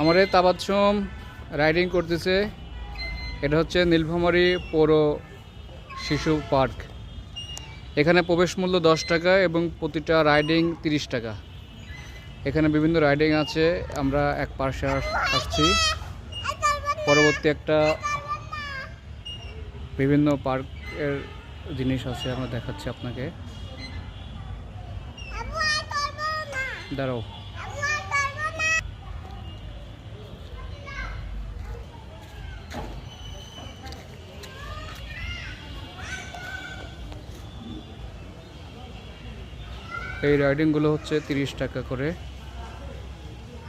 আমারে তাবাচ্ছুম রাইডিং করতেছে। এটা হচ্ছে নীলফামারী পৌর শিশু পার্ক। এখানে প্রবেশ মূল্য 10 টাকা এবং প্রতিটা রাইডিং 30 টাকা। এখানে বিভিন্ন রাইডিং আছে। আমরা এক পাশে আসছি, পরবর্তী একটা বিভিন্ন পার্কের জিনিস আছে, আমরা দেখাচ্ছি আপনাকে। দাঁড়াও। এই রাইডিংগুলো হচ্ছে 30 টাকা করে,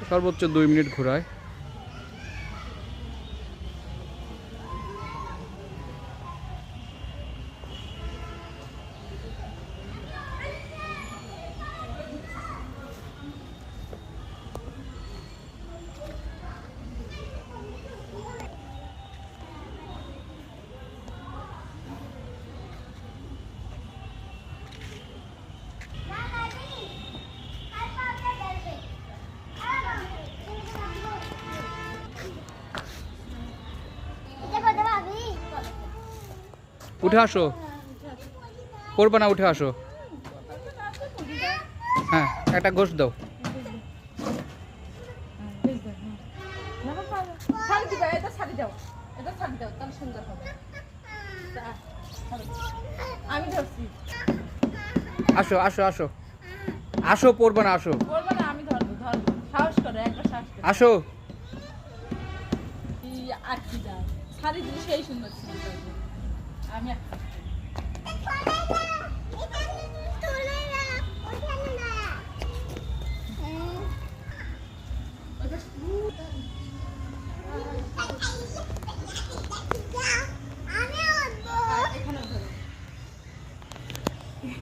সর্বোচ্চ 2 মিনিট ঘোরায়। উঠে আসো, করবে না, উঠে আসো। হ্যাঁ, একটা গোশ দাও। আসো আসো আসো আসো, পড়বে না, আসো আসো।